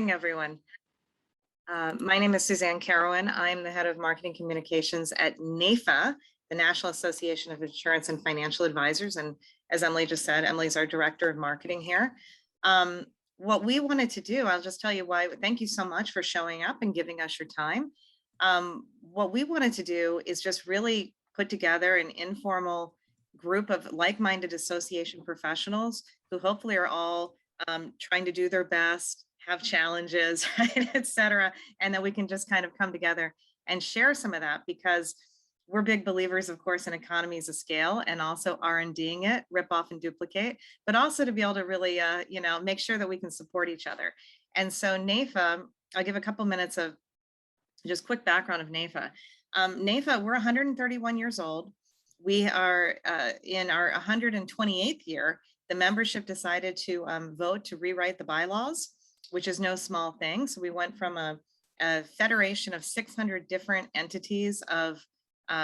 morning, everyone. My name is Suzanne Carowin. I'm the head of marketing communications at NAIFA, the National Association of Insurance and Financial Advisors. And as Emily just said, Emily's our director of marketing here. What we wanted to do, I'll just tell you why. Thank you so much for showing up and giving us your time. What we wanted to do is just really put together an informal group of like-minded association professionals who hopefully are all trying to do their best, have challenges, right, et cetera, and that we can just kind of come together and share some of that, because we're big believers, of course, in economies of scale and also R&Ding it, rip off and duplicate, but also to be able to really, make sure that we can support each other. And so NAIFA, I'll give a couple minutes of just quick background of NAIFA. NAIFA, we're 131 years old. We are in our 128th year. The membership decided to vote to rewrite the bylaws, which is no small thing. So we went from a federation of 600 different entities of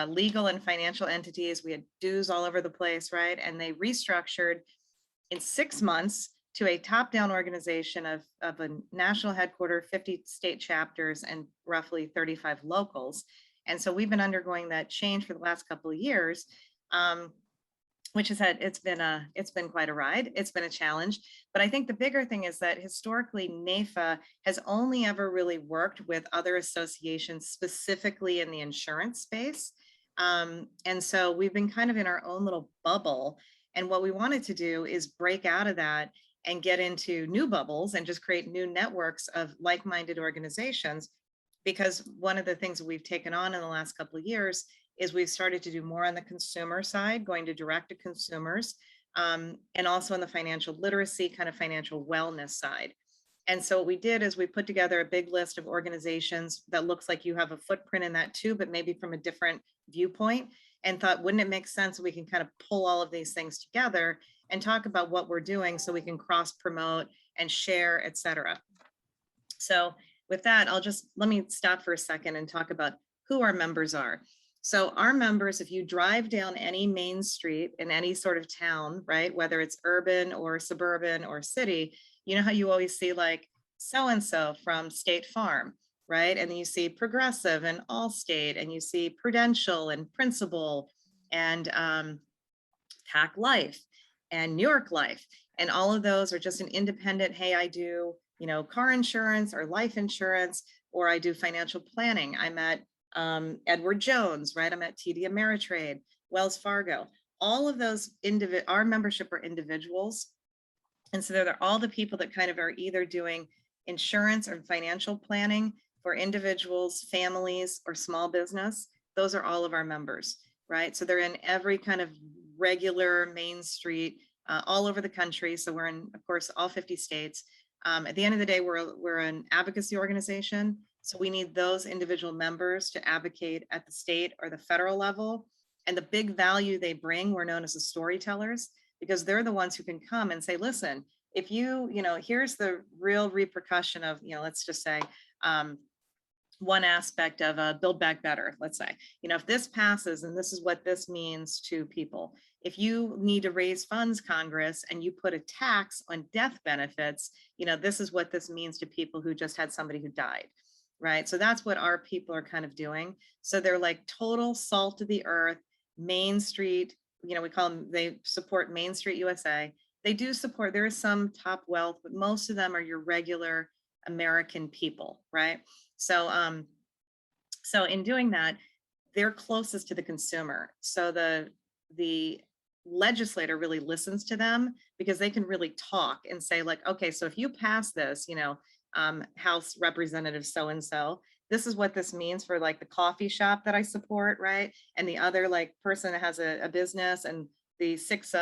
legal and financial entities. We had dues all over the place, right? And they restructured in 6 months to a top-down organization of a national headquarter, 50 state chapters, and roughly 35 locals. And so we've been undergoing that change for the last couple of years, which has had, it's been quite a ride. It's been a challenge. But I think the bigger thing is that historically NAIFA has only ever really worked with other associations, specifically in the insurance space. And so we've been kind of in our own little bubble. And what we wanted to do is break out of that and get into new bubbles and just create new networks of like-minded organizations. Because one of the things that we've taken on in the last couple of years is we've started to do more on the consumer side, going to direct to consumers, and also on the financial literacy, kind of financial wellness side. And so what we did is we put together a big list of organizations that looks like you have a footprint in that too, but maybe from a different viewpoint, and thought, wouldn't it make sense that we can kind of pull all of these things together and talk about what we're doing so we can cross promote and share, et cetera. So with that, let me stop for a second and talk about who our members are. So our members, if you drive down any main street in any sort of town, right, whether it's urban or suburban or city, you know how you always see like so-and-so from State Farm, right? And then you see Progressive and Allstate, and you see Prudential and Principal and Pac Life and New York Life. And all of those are just an independent, hey, I do, car insurance or life insurance, or I do financial planning. I'm at Edward Jones, right? I'm at TD Ameritrade, Wells Fargo. All of those, our membership are individuals. And so they're all the people that kind of are either doing insurance or financial planning for individuals, families, or small business. Those are all of our members, right? So they're in every kind of regular main street all over the country. So we're in, of course, all 50 states. At the end of the day, we're an advocacy organization. So we need those individual members to advocate at the state or the federal level. And the big value they bring, we're known as the storytellers, because they're the ones who can come and say, listen, if here's the real repercussion of, let's just say, one aspect of Build Back Better, let's say, if this passes and this is what this means to people, if you need to raise funds, Congress, and you put a tax on death benefits, this is what this means to people who just had somebody who died, right? So that's what our people are kind of doing. So they're like total salt of the earth, Main Street, we call them, they support Main Street USA. They do support, there is some top wealth, but most of them are your regular American people, right? So, so in doing that, they're closest to the consumer. So the legislator really listens to them, because they can really talk and say like, okay, so if you pass this, House Representative so-and-so, this is what this means for like the coffee shop that I support, right? And the other like person that has a business, and the 6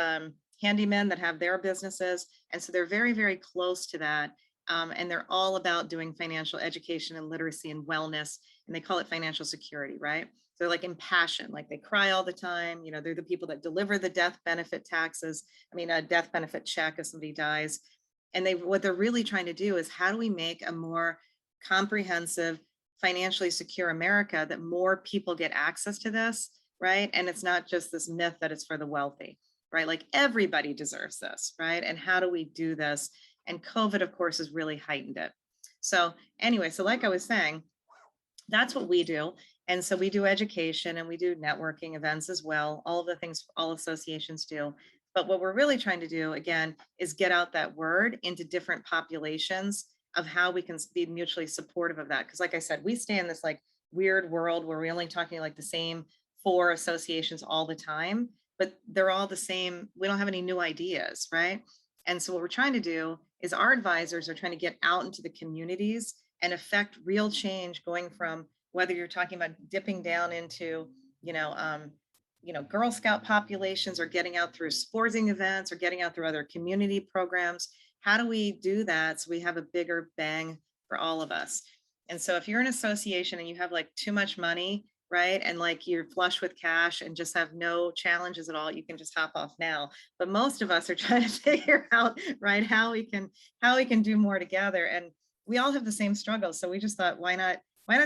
handymen that have their businesses. And so they're very, very close to that. And they're all about doing financial education and literacy and wellness. And they call it financial security, right? They're like impassioned, like they cry all the time. They're the people that deliver the death benefit taxes. A death benefit check if somebody dies. And what they're really trying to do is, how do we make a more comprehensive, financially secure America, that more people get access to this, right? And it's not just this myth that it's for the wealthy, right? Like everybody deserves this, right? And how do we do this? And COVID, of course, has really heightened it. So anyway, so like I was saying, that's what we do. And so we do education and we do networking events as well, all of the things all associations do. But what we're really trying to do, again, is get out that word into different populations of how we can be mutually supportive of that. Because like I said, we stay in this like weird world where we're only talking like the same 4 associations all the time, but they're all the same. We don't have any new ideas, right? And so what we're trying to do is our advisors are trying to get out into the communities and affect real change, going from whether you're talking about dipping down into, you know, Girl Scout populations, or getting out through sporting events, or getting out through other community programs. How do we do that so we have a bigger bang for all of us? And so if you're an association and you have like too much money, right, and like you're flush with cash and just have no challenges at all, you can just hop off now. But most of us are trying to figure out, right, how we can do more together. And we all have the same struggles. So we just thought, why not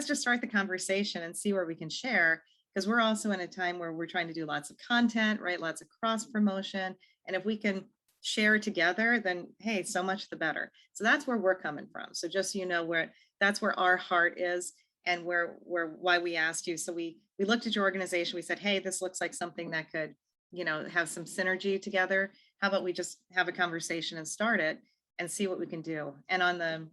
just start the conversation and see where we can share? Because we're also in a time where we're trying to do lots of content, right? Lots of cross promotion. And if we can share together, then hey, so much the better. So that's where we're coming from. So just so you know, that's where our heart is, and why we asked you. So we looked at your organization, we said, hey, this looks like something that could, have some synergy together. How about we just have a conversation and start it and see what we can do? And on the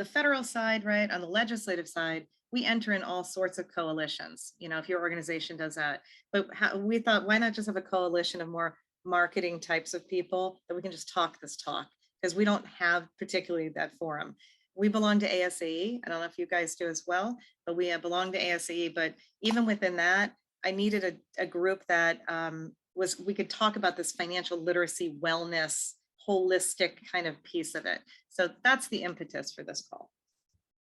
federal side, right, on the legislative side, we enter in all sorts of coalitions, if your organization does that. But we thought, why not just have a coalition of more marketing types of people that we can just talk this talk, because we don't have particularly that forum. We belong to ASAE. I don't know if you guys do as well, but we belong to ASAE. But even within that, I needed a group that we could talk about this financial literacy, wellness, holistic kind of piece of it. So that's the impetus for this call.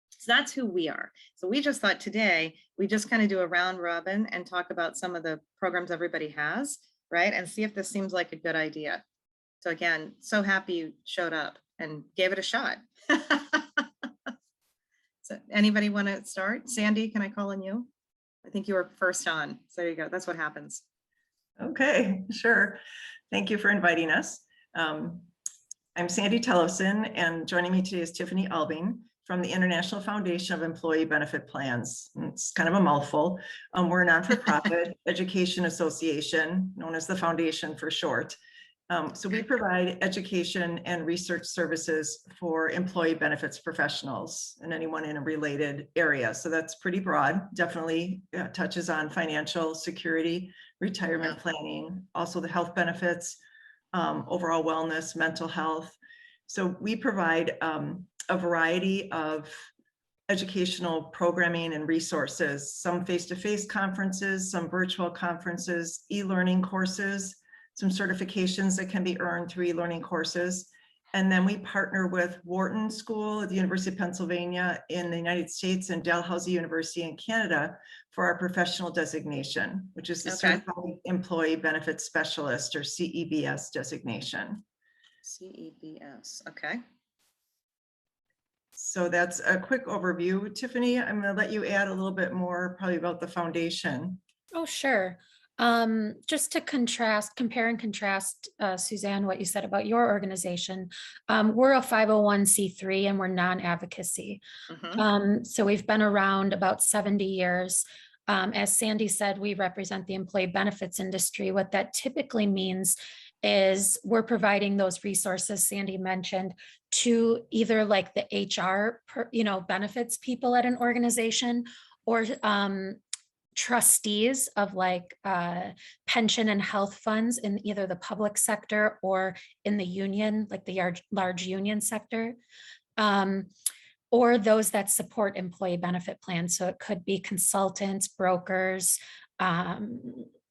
So that's who we are. So we just thought today we just kind of do a round robin and talk about some of the programs everybody has, right? And see if this seems like a good idea. So again, so happy you showed up and gave it a shot. So anybody want to start? Sandy, can I call on you? I think you were first on. So there you go. That's what happens. Okay, sure. Thank you for inviting us. I'm Sandy Tellefson, and joining me today is Tiffany Albing from the International Foundation of Employee Benefit Plans. It's kind of a mouthful. We're a non-for-profit education association, known as the Foundation for short. So we provide education and research services for employee benefits professionals and anyone in a related area. So that's pretty broad, definitely touches on financial security, retirement planning, also the health benefits, overall wellness, mental health. So we provide a variety of educational programming and resources, some face-to-face conferences, some virtual conferences, e-learning courses, some certifications that can be earned through e-learning courses. And then we partner with Wharton School at the University of Pennsylvania in the United States and Dalhousie University in Canada for our professional designation, which is the Certified Employee Benefits Specialist, or CEBS designation. CEBS, okay. So that's a quick overview. Tiffany, I'm going to let you add a little bit more probably about the foundation. Oh, sure. Just to compare and contrast, Suzanne, what you said about your organization. We're a 501c3 and we're non-advocacy. So we've been around about 70 years. As Sandy said, we represent the employee benefits industry. What that typically means is we're providing those resources Sandy mentioned to either like the HR, benefits people at an organization, or trustees of like pension and health funds in either the public sector or in the union, like the large union sector, or those that support employee benefit plans. So it could be consultants, brokers,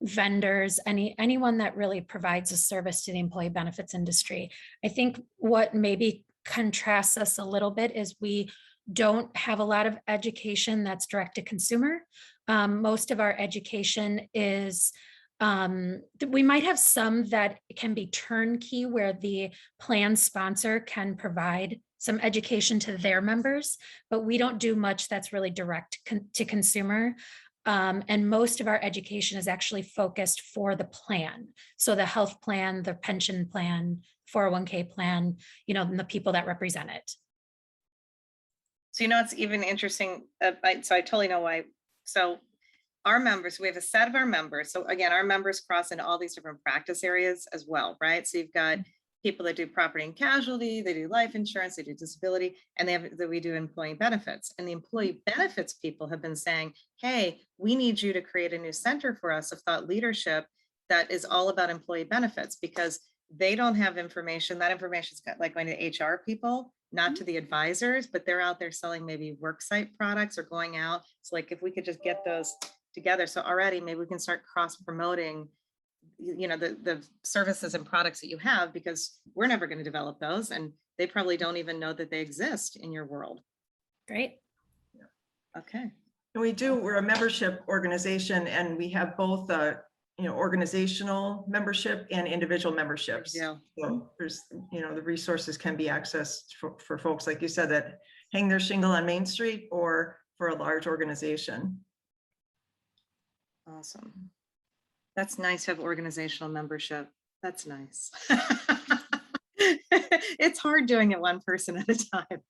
vendors, anyone that really provides a service to the employee benefits industry. I think what maybe contrasts us a little bit is we don't have a lot of education that's direct to consumer. Most of our education is, we might have some that can be turnkey, where the plan sponsor can provide some education to their members, but we don't do much that's really direct to consumer. And most of our education is actually focused for the plan. So the health plan, the pension plan, 401k plan, and the people that represent it. So, it's even interesting. So I totally know why. So our members, we have a set of our members. So again, our members cross into all these different practice areas as well, right? So you've got people that do property and casualty, they do life insurance, they do disability, and we do employee benefits. And the employee benefits people have been saying, hey, we need you to create a new center for us of thought leadership that is all about employee benefits, because they don't have information. That information's got like going to HR people, not to the advisors, but they're out there selling maybe worksite products or going out. So like if we could just get those together. So already maybe we can start cross promoting, the services and products that you have, because we're never going to develop those. And they probably don't even know that they exist in your world. Great. Okay. And we're a membership organization, and we have both organizational membership and individual memberships. Yeah. So there's, the resources can be accessed for folks, like you said, that hang their shingle on Main Street, or for a large organization. Awesome. That's nice to have organizational membership. That's nice. It's hard doing it one person at a time.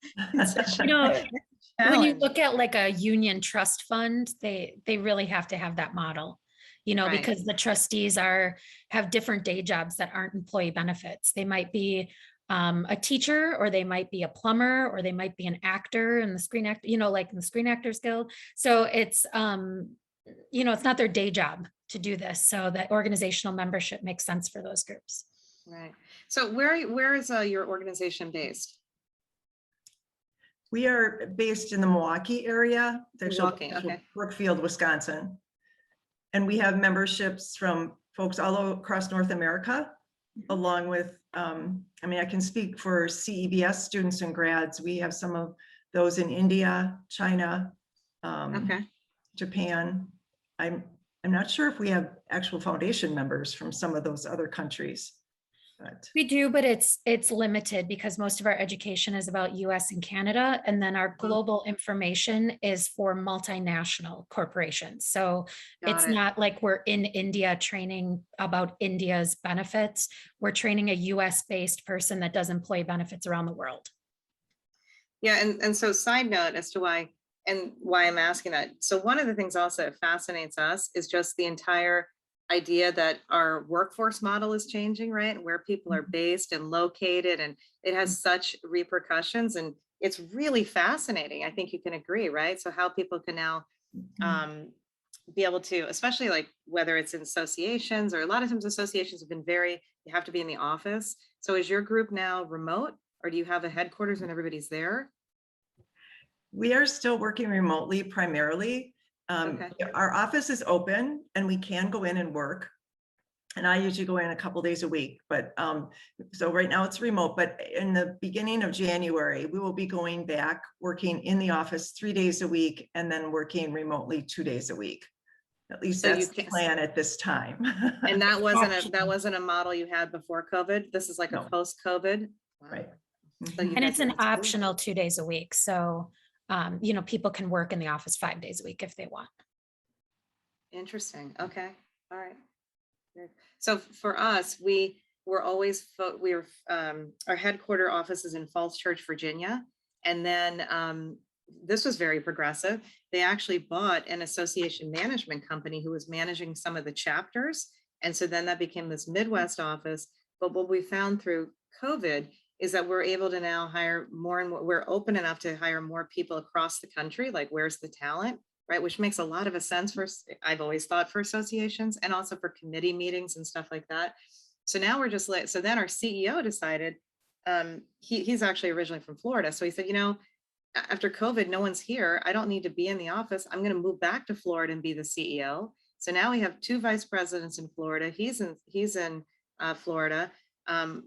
When you look at like a union trust fund, they really have to have that model, Right. because the trustees have different day jobs that aren't employee benefits. They might be a teacher, or they might be a plumber, or they might be an actor in the Screen Act, like in the Screen Actors Guild. So it's, it's not their day job to do this. So that organizational membership makes sense for those groups. Right. So where is your organization based? We are based in the Milwaukee area, Milwaukee, okay. Brookfield, Wisconsin. And we have memberships from folks all across North America, along with, I can speak for CEBS students and grads. We have some of those in India, China, Okay. Japan. I'm not sure if we have actual foundation members from some of those other countries. But We do, but it's limited, because most of our education is about US and Canada, and then our global information is for multinational corporations. So Got it's it. not like we're in India training about India's benefits. We're training a US based person that does employee benefits around the world. Yeah, and so side note as to why I'm asking that. So one of the things also that fascinates us is just the entire idea that our workforce model is changing, right? And where people are based and located, and it has such repercussions, and it's really fascinating. I think you can agree, right? So how people can now be able to, especially like whether it's in associations, or a lot of times associations have been you have to be in the office. So is your group now remote, or do you have a headquarters and everybody's there? we are still working remotely primarily. Okay. Our office is open and we can go in and work. And I usually go in a couple days a week, but so right now it's remote, but in the beginning of January, we will be going back working in the office 3 days a week, and then working remotely 2 days a week. At least So that's the plan at this time. And that wasn't a model you had before COVID. This is like No. a post-COVID. Wow. Right. So you And guys it's an are- optional 2 days a week. So, people can work in the office 5 days a week if they want. Interesting. Okay. All right. Good. So for us, our headquarter office is in Falls Church, Virginia. And then this was very progressive. They actually bought an association management company who was managing some of the chapters. And so then that became this Midwest office. But what we found through COVID is that we're able to now hire more and more. We're open enough to hire more people across the country. Like, where's the talent? Right, which makes a lot of a sense for, I've always thought, for associations, and also for committee meetings and stuff like that. So now we're just like, so then our CEO decided, he's actually originally from Florida. So he said, after COVID, no one's here. I don't need to be in the office. I'm going to move back to Florida and be the CEO. So now we have 2 vice presidents in Florida. He's in Florida.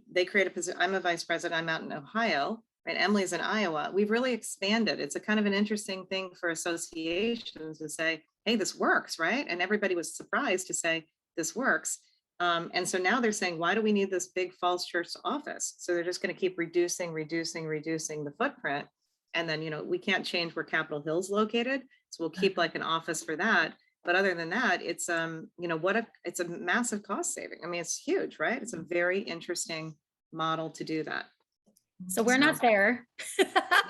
They create a position. I'm a vice president. I'm out in Ohio. Right, Emily's in Iowa. We've really expanded. It's a kind of an interesting thing for associations to say, hey, this works, right? And everybody was surprised to say this works. And so now they're saying, why do we need this big Falls Church office? So they're just going to keep reducing the footprint. And then, we can't change where Capitol Hill's located. So we'll keep like an office for that. But other than that, it's, it's a massive cost saving. I mean, it's huge, right? It's a very interesting model to do that. So we're not there.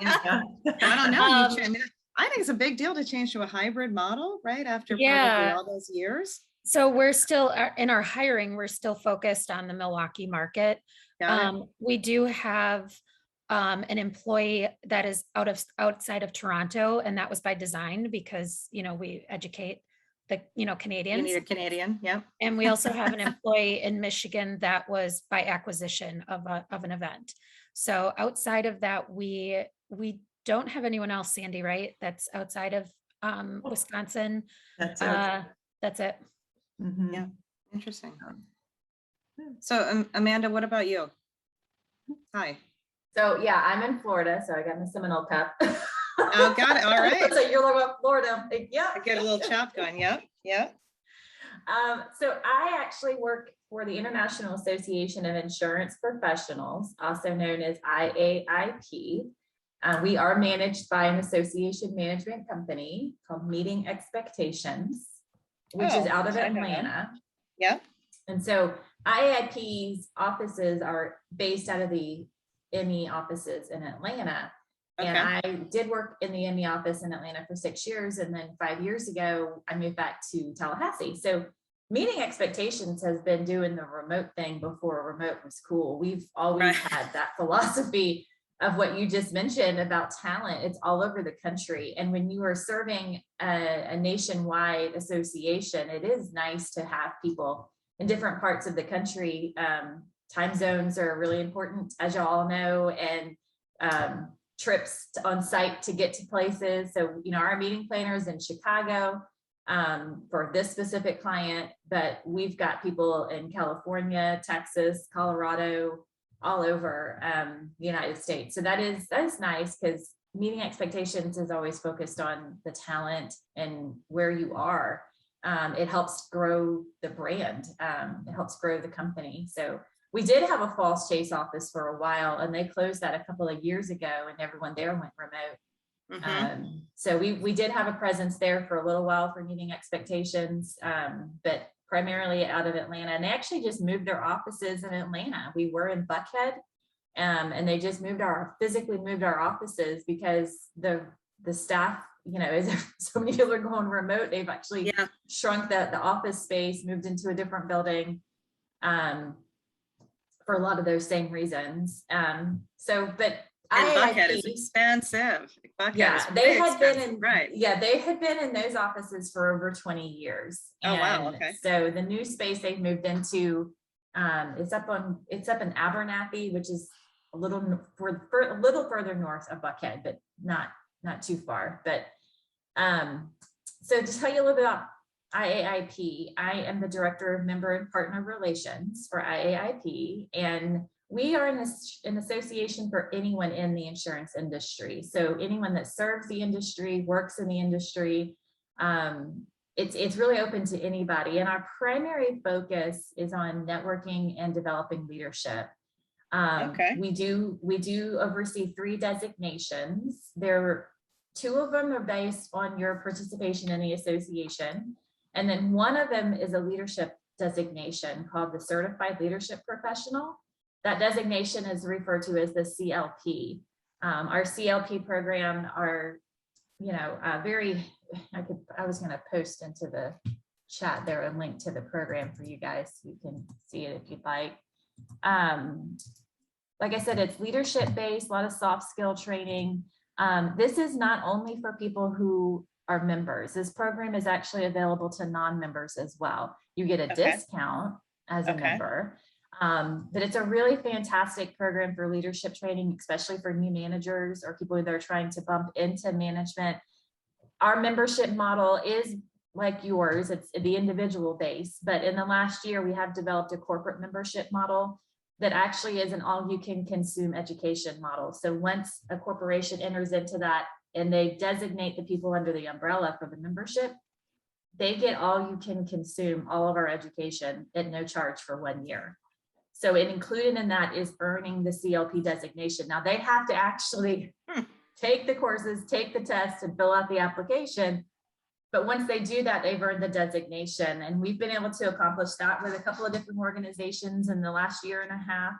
Yeah. Yeah. I don't know. Um, I mean, I think it's a big deal to change to a hybrid model, right? After probably Yeah. all those years. So we're still in our hiring, we're still focused on the Milwaukee market. Got it. We do have an employee that is outside of Toronto, and that was by design because, we educate the, You Canadians. need a Canadian. Yep. And we also have an employee in Michigan that was by acquisition of an event. So outside of that, we don't have anyone else, Sandy, right? That's outside of Wisconsin. That's it. That's it. Mhm. Yeah. Interesting. Yeah. So Amanda, what about you? Hi. So yeah, I'm in Florida, so I got my Seminole cup. Oh, got it. All right. So you're like, Florida. I'm like, yeah. I get a little chop going. Yep. Yep. So I actually work for the International Association of Insurance Professionals, also known as IAIP. We are managed by an association management company called Meeting Expectations, which is out of I know that. Atlanta. Yep. And so IAIP's offices are based out of the ME offices in Atlanta. And Okay. I did work in the ME office in Atlanta for 6 years. And then 5 years ago, I moved back to Tallahassee. So Meeting Expectations has been doing the remote thing before remote was cool. We've always Right. had that philosophy of what you just mentioned about talent. It's all over the country. And when you are serving a nationwide association, it is nice to have people in different parts of the country. Time zones are really important, as you all know, and trips on site to get to places. So, our meeting planners in Chicago for this specific client, but we've got people in California, Texas, Colorado, all over the United States. So that is nice because Meeting Expectations is always focused on the talent and where you are. It helps grow the brand. It helps grow the company. So we did have a Falls Chase office for a while, and they closed that a couple of years ago, and everyone there went remote. Mhm. So we did have a presence there for a little while for Meeting Expectations, but primarily out of Atlanta. And they actually just moved their offices in Atlanta. We were in Buckhead, and they just physically moved our offices because the staff, as so many people are going remote, they've actually shrunk the office space, moved into a different building. For a lot of those same reasons. And Buckhead is expensive. Buckhead they had been in right. Yeah, they had been in those offices for over 20 years. Oh, wow. Okay. So the new space they've moved into, it's up in Abernathy, which is a little further north of Buckhead, but not too far. But so to tell you a little bit about IAIP, I am the Director of Member and Partner Relations for IAIP, and we are an association for anyone in the insurance industry. So anyone that serves the industry, works in the industry, it's really open to anybody. And our primary focus is on networking and developing leadership. Okay. We do oversee 3 designations. Two of them are based on your participation in the association. And then one of them is a leadership designation called the Certified Leadership Professional. That designation is referred to as the CLP. Our CLP program are, I was going to post into the chat there a link to the program for you guys. So you can see it if you'd like. Like I said, it's leadership based, a lot of soft skill training. This is not only for people who are members. This program is actually available to non-members as well. You get a discount as a member, but it's a really fantastic program for leadership training, especially for new managers or people that are trying to bump into management. Our membership model is like yours. It's the individual base, but in the last year, we have developed a corporate membership model that actually is an all-you-can-consume education model. So once a corporation enters into that and they designate the people under the umbrella for the membership, they get all you can consume, all of our education at no charge for 1 year. So included in that is earning the CLP designation. Now they have to actually take the courses, take the test, and fill out the application. But once they do that, they've earned the designation, and we've been able to accomplish that with a couple of different organizations in the last year and a half.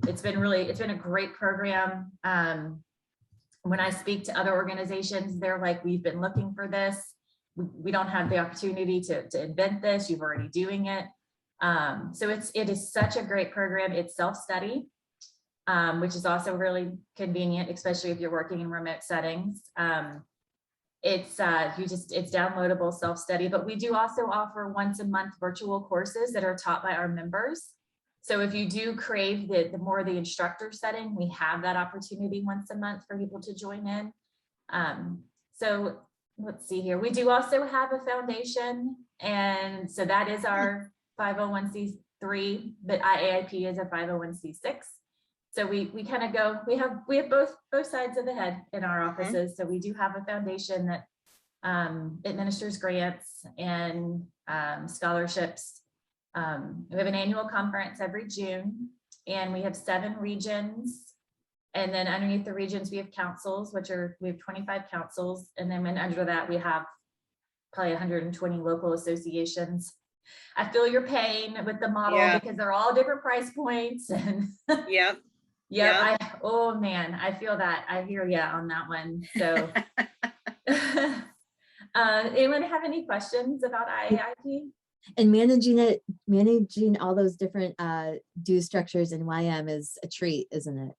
It's been a great program. When I speak to other organizations, they're like, we've been looking for this. We don't have the opportunity to invent this. You're already doing it. So it is such a great program. It's self-study, which is also really convenient, especially if you're working in remote settings. It's downloadable self-study, but we do also offer once a month virtual courses that are taught by our members. So if you do crave the more the instructor setting, we have that opportunity once a month for people to join in. So let's see here. We do also have a foundation, and so that is our 501c3, but IAIP is a 501c6. So we kind of go, we have both sides of the head in our offices. So we do have a foundation that administers grants and scholarships. We have an annual conference every June, and we have 7 regions. And then underneath the regions, we have councils, we have 25 councils. And then under that, we have probably 120 local associations. I feel your pain with the model because they're all different price points. And oh man, I feel that. I hear you on that one. So anyone have any questions about IAIP? And managing all those different due structures in YM is a treat, isn't it?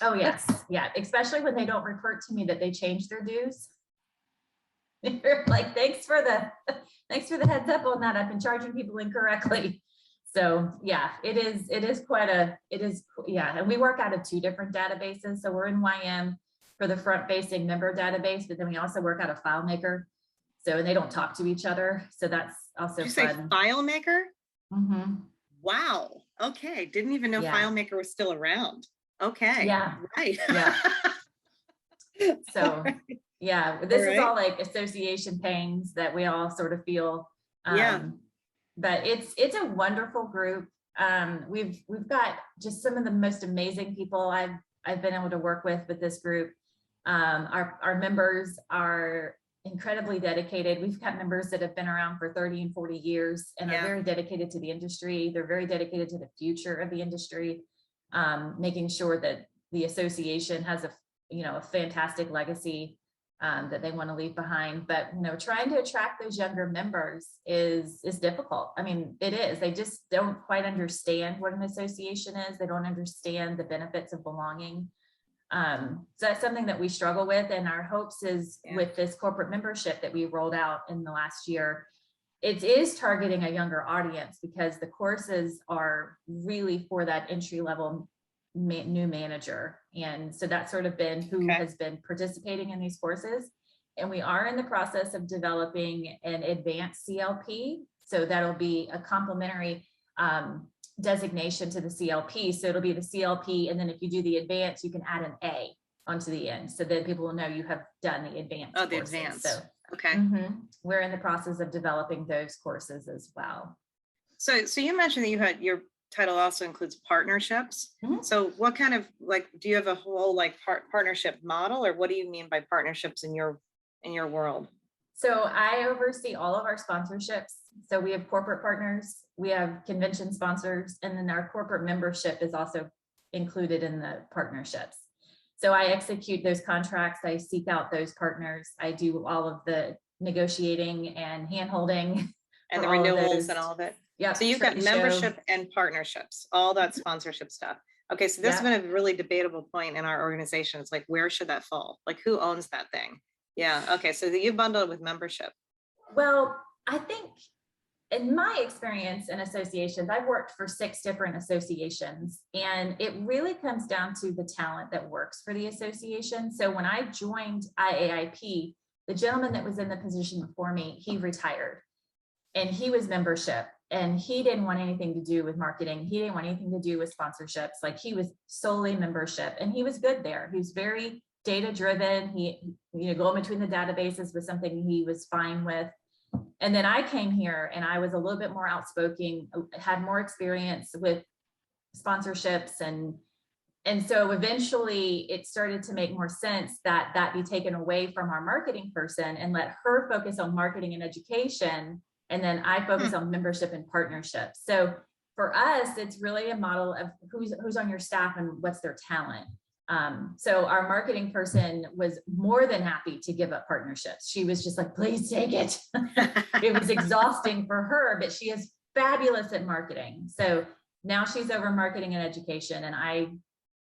Oh yes, yeah, especially when they don't report to me that they changed their dues. They're like, thanks for the heads up on that. I've been charging people incorrectly. So yeah, it is and we work out of 2 different databases. So we're in YM for the front-facing member database, but then we also work out of FileMaker. So, and they don't talk to each other. So that's also Did you fun. say FileMaker? Mm-hmm. Wow. Okay. Didn't even know FileMaker was still around. Okay. Yeah. Right. Yeah. So yeah, this is all like association pangs that we all sort of feel. But it's a wonderful group. We've got just some of the most amazing people I've been able to work with this group. Our members are incredibly dedicated. We've got members that have been around for 30 and 40 years and are very dedicated to the industry. They're very dedicated to the future of the industry, making sure that the association has a fantastic legacy that they want to leave behind. But trying to attract those younger members is difficult. I mean, it is. They just don't quite understand what an association is. They don't understand the benefits of belonging. So that's something that we struggle with, and our hopes is with this corporate membership that we rolled out in the last year, it is targeting a younger audience because the courses are really for that entry level new manager. And so that's sort of been who has been participating in these courses. And we are in the process of developing an advanced CLP. So that'll be a complementary designation to the CLP. So it'll be the CLP. And then if you do the advanced, you can add an A onto the end. So then people will know you have done the advanced. Oh, the advanced. So, okay. We're in the process of developing those courses as well. So you mentioned that you had your title also includes partnerships. So what kind of do you have a whole partnership model, or what do you mean by partnerships in your world? So I oversee all of our sponsorships. So we have corporate partners, we have convention sponsors, and then our corporate membership is also included in the partnerships. So I execute those contracts, I seek out those partners, I do all of the negotiating and hand-holding. And the renewals and all of it. Yeah. So you've got membership and partnerships, all that sponsorship stuff. Okay, so this has been a really debatable point in our organization. It's like, where should that fall? Like, who owns that thing? Yeah. Okay, so you bundle it with membership. Well, I think in my experience in associations, I've worked for 6 different associations, and it really comes down to the talent that works for the association. So when I joined IAIP, the gentleman that was in the position before me, he retired, and he was membership, and he didn't want anything to do with marketing. He didn't want anything to do with sponsorships. Like, he was solely membership, and he was good there. He was very data driven. He, going between the databases was something he was fine with. And then I came here and I was a little bit more outspoken, had more experience with sponsorships and And so eventually it started to make more sense that that be taken away from our marketing person and let her focus on marketing and education. And then I focus on membership and partnerships. So for us, it's really a model of who's on your staff and what's their talent. So our marketing person was more than happy to give up partnerships. She was just like, please take it. It was exhausting for her, but she is fabulous at marketing. So now she's over marketing and education, and I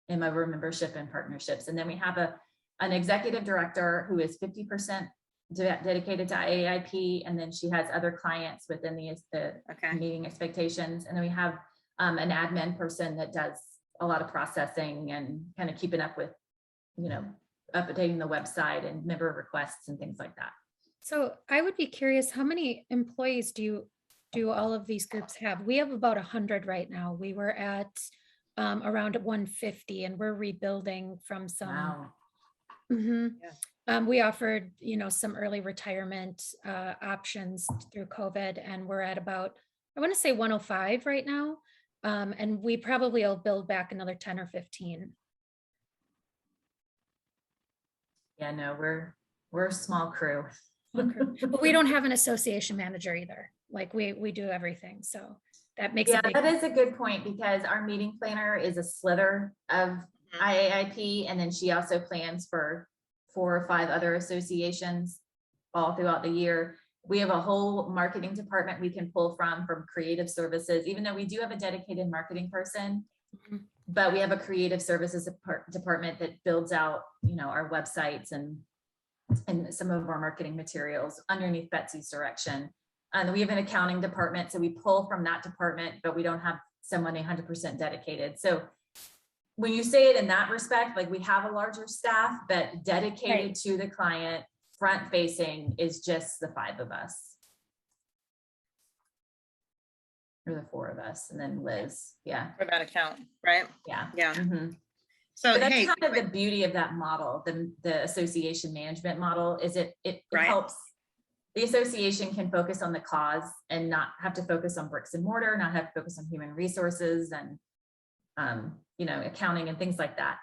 am over membership and partnerships. And then we have an executive director who is 50% dedicated to IAIP, and then she has other clients within the meeting expectations. And then we have an admin person that does a lot of processing and kind of keeping up with, updating the website and member requests and things like that. So I would be curious, how many employees do all of these groups have? We have about 100 right now. We were at around 150, and we're rebuilding from some. Wow. Mm-hmm. Yeah. We offered, some early retirement options through COVID, and we're at about, I want to say 105 right now. And we probably will build back another 10 or 15. Yeah, no, we're a small crew. Okay. But we don't have an association manager either. Like we do everything. So that makes that is a good point, because our meeting planner is a slither of IAIP, and then she also plans for 4 or 5 other associations all throughout the year. We have a whole marketing department we can pull from creative services, even though we do have a dedicated marketing person, but we have a creative services department that builds out, our websites and some of our marketing materials underneath Betsy's direction. And we have an accounting department, so we pull from that department, but we don't have someone 100% dedicated. So when you say it in that respect, like we have a larger staff, but dedicated to the client, front facing is just the 5 of us. Or the 4 of us, and then Liz. Yeah. For that account, right? Yeah. Yeah. Mhm. So But that's hey, kind of the beauty of that model, the association management model, is it Right. helps. The association can focus on the cause and not have to focus on bricks and mortar, not have to focus on human resources and accounting and things like that.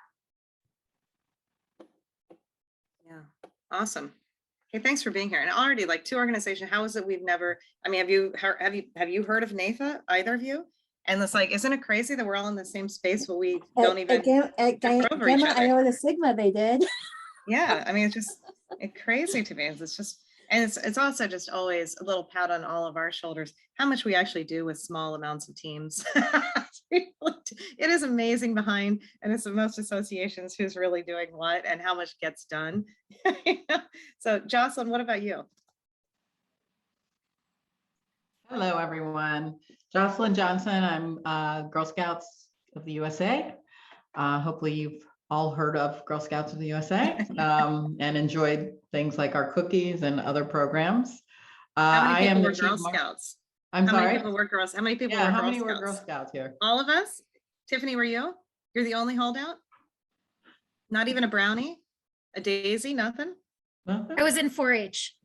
yeah, awesome. Hey, thanks for being here. And already, like, 2 organizations. How is it we've never? I mean, have you heard of NAFA? Either of you? And it's like, isn't it crazy that we're all in the same space, but we don't even at over each Gamma other? Iota Sigma, they did. Yeah, I mean, it's crazy to me. It's just, and it's also just always a little pat on all of our shoulders, how much we actually do with small amounts of teams. It is amazing behind, and it's most associations who's really doing what and how much gets done. So Jocelyn, what about you? Hello, everyone. Jocelyn Johnson. I'm Girl Scouts of the USA. Hopefully you've all heard of Girl Scouts of the USA and enjoyed things like our cookies and other programs. How many I people am were the Girl Chief Scouts? I'm How sorry. many people were girls? How many people Yeah, were how Girl many Scouts? were Girl Scouts here? All of us? Tiffany, were you? You're the only holdout? Not even a brownie? A daisy? Nothing? Nothing? I was in 4-H.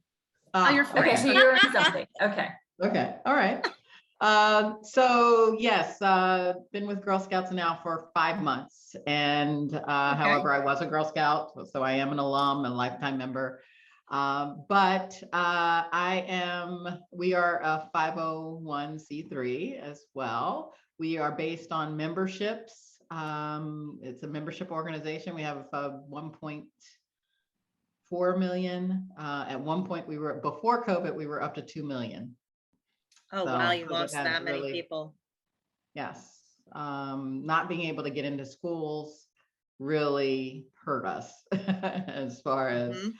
Oh, you're okay. Okay, so you're in something. Okay. Okay, all right. So yes, been with Girl Scouts now for 5 months. And however, I was a Girl Scout, so I am an alum and lifetime member. But we are a 501c3 as well. We are based on memberships. It's a membership organization. We have 1.4 million. At one point, before COVID, we were up to 2 million. Oh, So wow, you COVID lost has that many really- people. Yes. Not being able to get into schools really hurt us as far as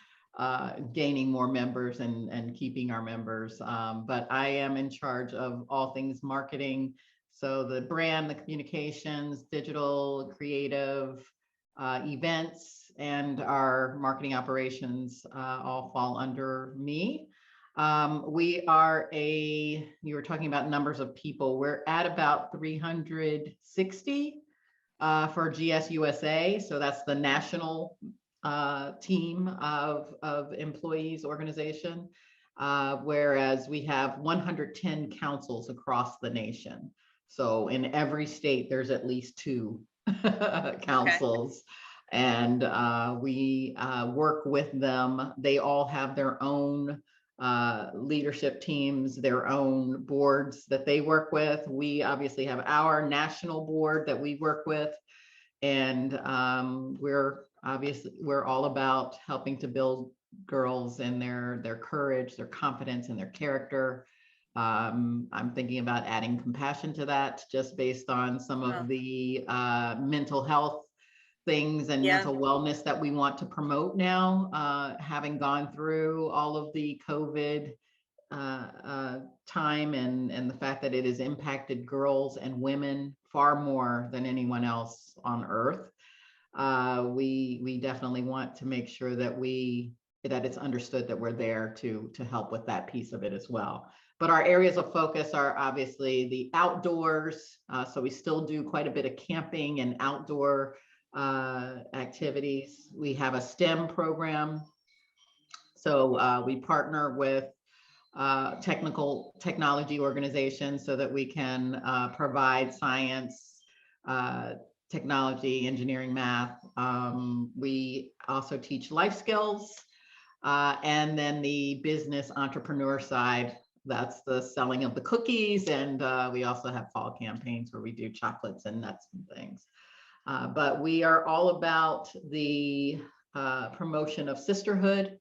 gaining more members and keeping our members. But I am in charge of all things marketing. So the brand, the communications, digital, creative, events, and our marketing operations all fall under me. You were talking about numbers of people. We're at about 360 for GSUSA. So that's the national team of employees organization. Whereas we have 110 councils across the nation. So in every state, there's at least 2 councils. And we work with them. They all have their own leadership teams, their own boards that they work with. We obviously have our national board that we work with. And we're all about helping to build girls and their courage, their confidence, and their character. I'm thinking about adding compassion to that, just based on some of the mental health things and mental wellness that we want to promote now, having gone through all of the COVID time and the fact that it has impacted girls and women far more than anyone else on earth. We definitely want to make sure that it's understood that we're there to help with that piece of it as well. But our areas of focus are obviously the outdoors. So we still do quite a bit of camping and outdoor activities. We have a STEM program. So we partner with technology organizations so that we can provide science, technology, engineering, math. We also teach life skills. And then the business entrepreneur side, that's the selling of the cookies. And we also have fall campaigns where we do chocolates and nuts and things. But we are all about the promotion of sisterhood.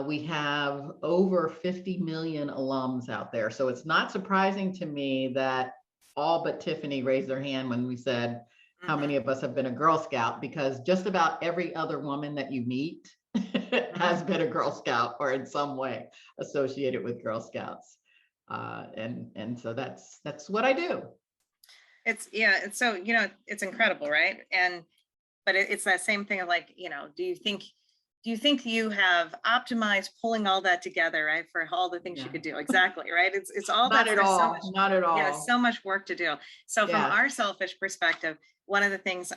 We have over 50 million alums out there. So it's not surprising to me that all but Tiffany raised their hand when we said, how many of us have been a Girl Scout? Because just about every other woman that you meet has been a Girl Scout or in some way associated with Girl Scouts. And so that's what I do. It's so, it's incredible, right? But it's that same thing of like, do you think you have optimized pulling all that together, right? For all the things you could do. Exactly. Right. It's all not that. At all. So much, not at all. Yeah. So much work to do. So from our selfish perspective, one of the things,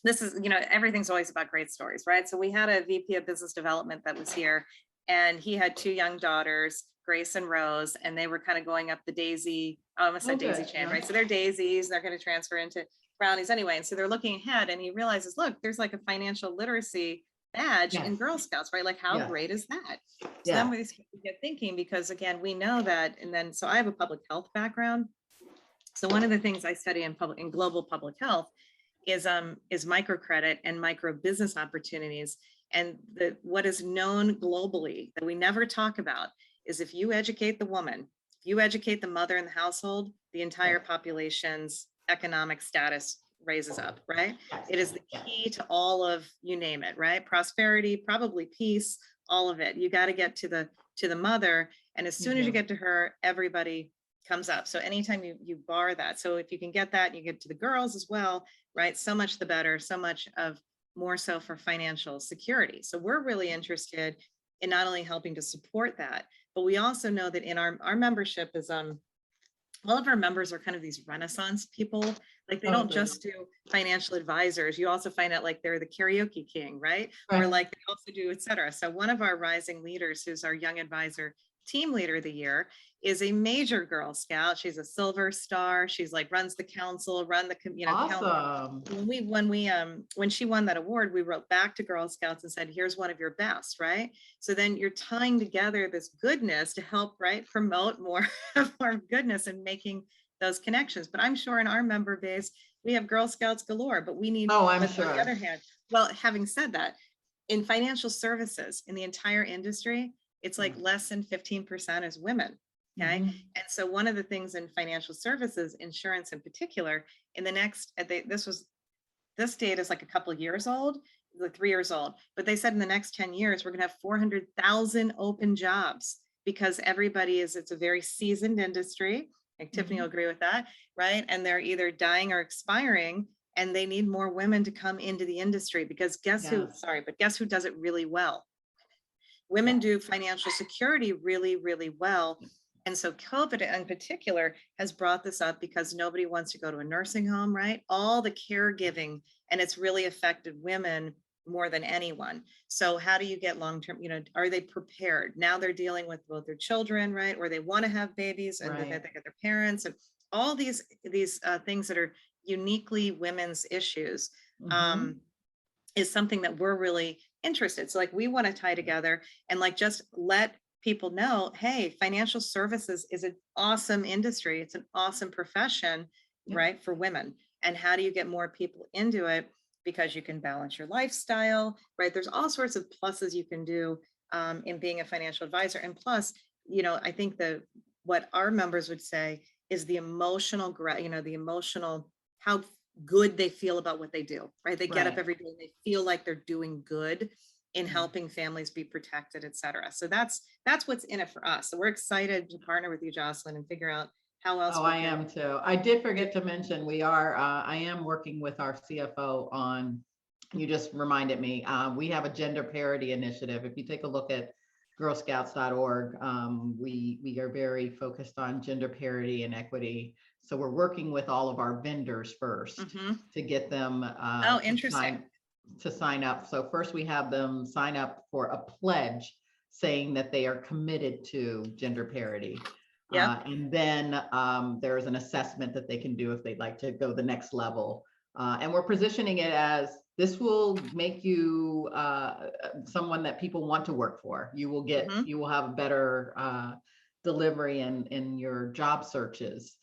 this is, everything's always about great stories, right? So we had a VP of business development that was here, and he had two young daughters, Grace and Rose, and they were kind of going up the daisy, I almost said daisy chain, right? So they're daisies, and they're going to transfer into brownies anyway. And so they're looking ahead, and he realizes, look, there's like a financial literacy badge in Girl Scouts, right? Like how great is that? So then we get thinking, because again, we know that, and then, so I have a public health background. So one of the things I study in global public health is microcredit and micro business opportunities. And what is known globally that we never talk about is if you educate the woman, if you educate the mother in the household, the entire population's economic status raises up, right? It is the key to all of, you name it, right? Prosperity, probably peace, all of it. You got to get to the mother. And as soon as you get to her, everybody comes up. So anytime you bar that. So if you can get that, you get to the girls as well, right? So much the better, so much of more so for financial security. So we're really interested in not only helping to support that, but we also know that in our membership is, all of our members are kind of these Renaissance people. Like they don't just do financial advisors. You also find out like they're the karaoke king, right? Or like they also do, et cetera. So one of our rising leaders, who's our young advisor team leader of the year, is a major Girl Scout. She's a silver star. She's like runs the council, Awesome. When she won that award, we wrote back to Girl Scouts and said, here's one of your best, right? So then you're tying together this goodness to help, right, promote more goodness and making those connections. But I'm sure in our member base, we have Girl Scouts galore, but we need, I'm sure. On the other hand, well, having said that, in financial services, in the entire industry, it's like less than 15% is women. Okay. And so one of the things in financial services, insurance in particular, in the next, this data is like a couple of years old, like 3 years old, but they said in the next 10 years, we're going to have 400,000 open jobs because it's a very seasoned industry. Like Tiffany will agree with that, right? And they're either dying or expiring, and they need more women to come into the industry because guess who does it really well? Women do financial security really, really well. And so COVID in particular has brought this up because nobody wants to go to a nursing home, right? All the caregiving, and it's really affected women more than anyone. So how do you get long-term, are they prepared? Now they're dealing with both their children, right? Or they want to have babies and they got their parents and all these things that are uniquely women's issues, Mhm. is something that we're really interested. So like we want to tie together and like just let people know, hey, financial services is an awesome industry. It's an awesome profession, Yep. right, for women. And how do you get more people into it? Because you can balance your lifestyle, right? There's all sorts of pluses you can do in being a financial advisor. And plus, I think what our members would say is the emotional, the emotional, how good they feel about what they do, right? They get up Right. every day and they feel like they're doing good in Mhm. helping families be protected, et cetera. So that's what's in it for us. So we're excited to partner with you, Jocelyn, and figure out how else Oh, we I can. am too. I did forget to mention, I am working with our CFO on, you just reminded me, we have a gender parity initiative. If you take a look at girlscouts.org, we are very focused on gender parity and equity. So we're working with all of our vendors first Mhm. to get them Oh, interesting. to sign up. So first we have them sign up for a pledge saying that they are committed to gender parity. Yep. And then there is an assessment that they can do if they'd like to go the next level. And we're positioning it as this will make you someone that people want to work for. You will get, Mhm. you will have a better delivery in your job searches.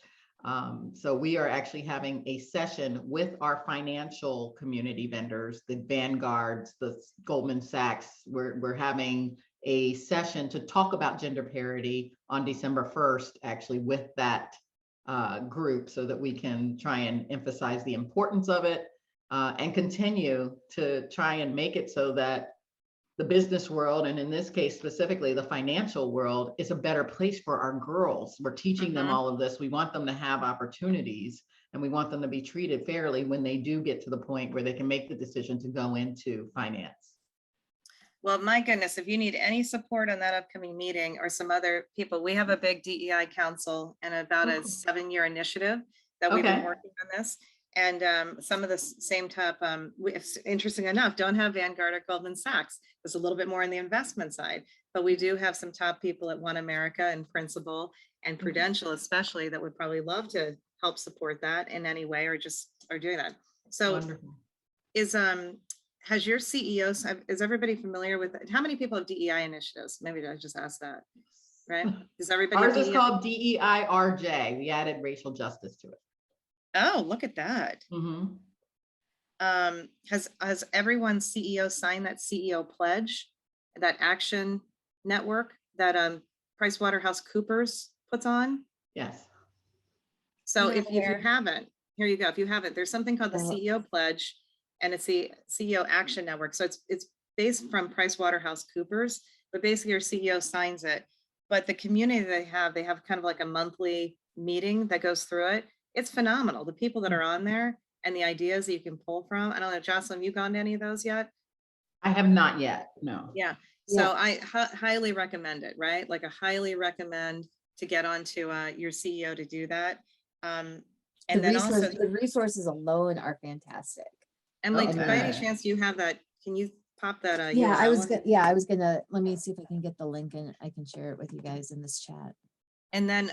So we are actually having a session with our financial community vendors, the Vanguards, the Goldman Sachs. We're having a session to talk about gender parity on December 1st, actually with that group, so that we can try and emphasize the importance of it and continue to try and make it so that the business world, and in this case specifically the financial world, is a better place for our girls. We're teaching them Mhm. all of this. We want them to have opportunities, and we want them to be treated fairly when they do get to the point where they can make the decision to go into finance. Well, my goodness, if you need any support on that upcoming meeting or some other people, we have a big DEI council and about a 7-year initiative that we've been Okay. working on this. And some of the same type, it's interesting enough, don't have Vanguard or Goldman Sachs. It's a little bit more on the investment side, but we do have some top people at One America and Principal and Prudential, especially, that would probably love to help support that in any way or just are doing that. So Wonderful. has your CEO, is everybody familiar with how many people have DEI initiatives? Maybe I just ask that, right? Does everybody have Ours is DEI? called DEIRJ. We added racial justice to it. Oh, look at that. Mhm. Has everyone's CEO signed that CEO pledge, that action network that PricewaterhouseCoopers puts on? Yes. So Not if you aware. haven't, here you go. If you haven't, there's something called the Oh. CEO pledge, and it's the CEO action network. So it's based from PricewaterhouseCoopers, but basically your CEO signs it. But the community they have kind of like a monthly meeting that goes through it. It's phenomenal. The people that are on there and the ideas that you can pull from. I don't know, Jocelyn, you gone to any of those yet? I have not yet. No. Yeah. Yeah. So I highly recommend it, right? Like I highly recommend to get onto your CEO to do that. And then also, The resources alone are fantastic. Emily, Okay. by any chance you have that, can you pop that Yeah, I was URL? I was gonna, let me see if I can get the link and I can share it with you guys in this chat. And then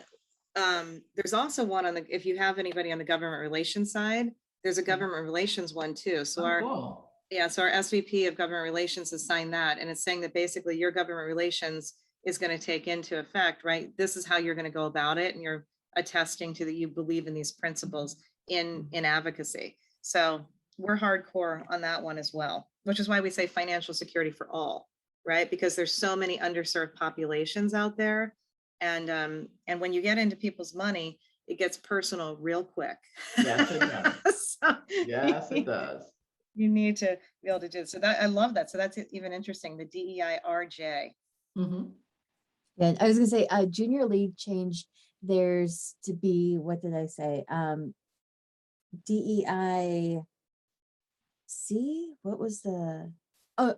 there's also one on the, if you have anybody on the government relations side, there's a government relations one too. So Oh, our cool. so our SVP of government relations has signed that, and it's saying that basically your government relations is going to take into effect, right? This is how you're going to go about it, and you're attesting to that you believe in these principles in advocacy. So we're hardcore on that one as well, which is why we say financial security for all, right? Because there's so many underserved populations out there, and when you get into people's money, it gets personal real quick. Yes, it does. So Yes, it does. you need to be able to do it. So that, I love that. So that's even interesting, the DEIRJ. Mhm. And I was gonna say, junior league changed theirs to be, what did I say? DEIC, what was oh,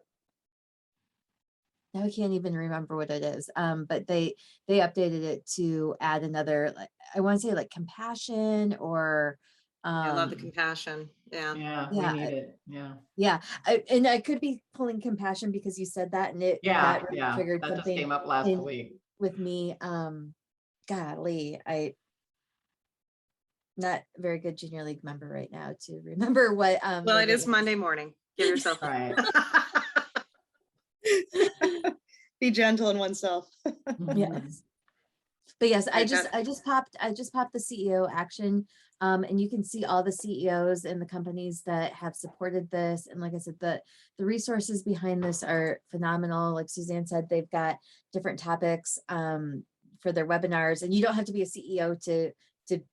now I can't even remember what it is. But they updated it to add another, like, I want to say like compassion or, I love the compassion. Yeah. Yeah, we yeah, need it. Yeah. yeah. And I could be pulling compassion because you said that, and Yeah, that really yeah. triggered That just something came up last in- week. with me. Golly, not a very good junior league member right now to remember what. Well, what it is Monday morning. Give yourself, Right. be gentle on oneself. Yes. But yes, I Right, just popped the CEO action. And you can see all the CEOs and the companies that have supported this. And like I said, the resources behind this are phenomenal. Like Suzanne said, they've got different topics for their webinars, and you don't have to be a CEO to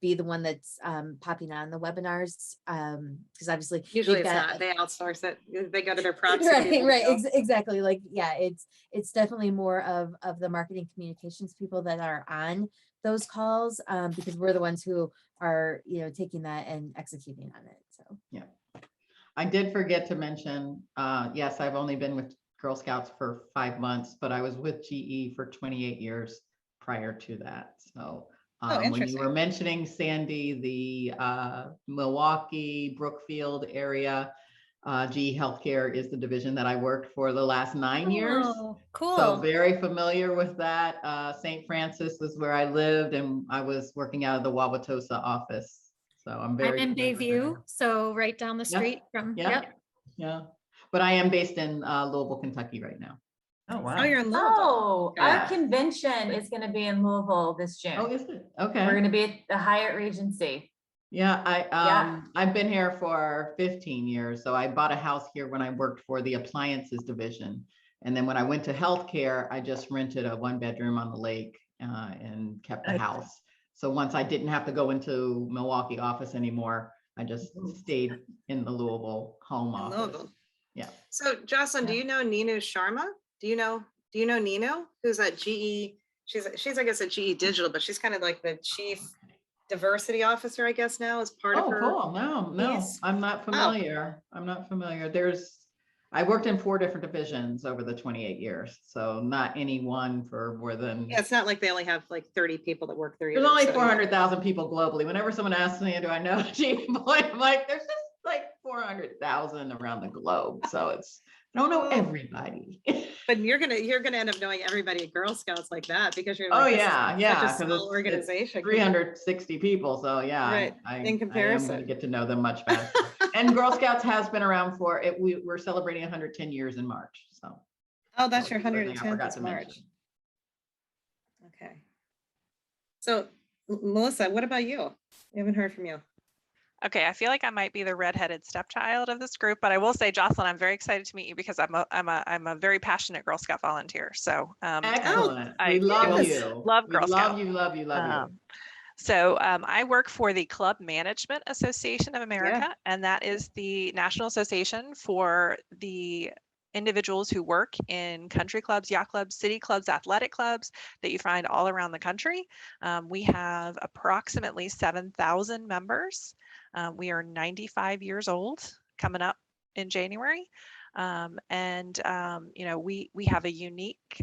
be the one that's popping on the webinars. Because obviously Usually they've it's got not, they outsource it. They go to their proxy. right, people to right, go. exactly. Like, yeah, it's definitely more of the marketing communications people that are on those calls, because we're the ones who are, taking that and executing on it. So Yeah. I did forget to mention, yes, I've only been with Girl Scouts for 5 months, but I was with GE for 28 years prior to that. So when you were interesting. mentioning Sandy, the Milwaukee, Brookfield area, GE Healthcare is the division that I worked for the last 9 years. Oh, cool. So very familiar with that. St. Francis is where I lived, and I was working out of the Wauwatosa office. So I'm very I'm in familiar with that. Bayview, so right down the Yeah, street from, yeah. yep. Yeah, but I am based in Louisville, Kentucky right now. Oh, wow. Oh, you're in Louisville. Oh, Okay. our convention is going to be in Louisville this June. Oh, is it? We're Okay. going to be at the Hyatt Regency. Yeah, Yeah. I've been here for 15 years. So I bought a house here when I worked for the appliances division. And then when I went to healthcare, I just rented a 1-bedroom on the lake and kept the Nice. house. So once I didn't have to go into Milwaukee office anymore, I just stayed in the Louisville home In office. Louisville. Yeah. So Jocelyn, do Yeah. you know Ninu Sharma? Do you know Nino? Who's at GE? She's I guess at GE Digital, but she's kind of like the chief diversity officer, I guess now, as part of Oh, her. cool. No, piece. I'm not familiar. I'm not familiar. I worked in 4 different divisions over the 28 years. So not any one for more than, Yeah, it's not like they only have like 30 people that work there. there's either, only so- 400,000 people globally. Whenever someone asks me, do I know GE Boyd? I'm like, there's just like 400,000 around the globe. So I don't know everybody. But you're gonna end up knowing everybody at Girl Scouts like that because you're Oh like, this is yeah, such yeah. a 'cause small it's organization. 360 people. So yeah, Right, I in am going to comparison. get to know them much better. And Girl Scouts has been around for it. We're celebrating 110 years in March. So Oh, that's your that was the other thing I 110th forgot is to March. mention. Okay. So Melissa, what about you? We haven't heard from you. Okay, I feel like I might be the redheaded stepchild of this group, but I will say, Jocelyn, I'm very excited to meet you because I'm a very passionate Girl Scout volunteer. So Excellent. I We love yes. you. love We Girl love Scout. you, love you, love you. So I work for the Club Management Association of America, and that is the national association for the individuals who work in country clubs, yacht clubs, city clubs, athletic clubs that you find all around the country. We have approximately 7,000 members. We are 95 years old, coming up in January. We have a unique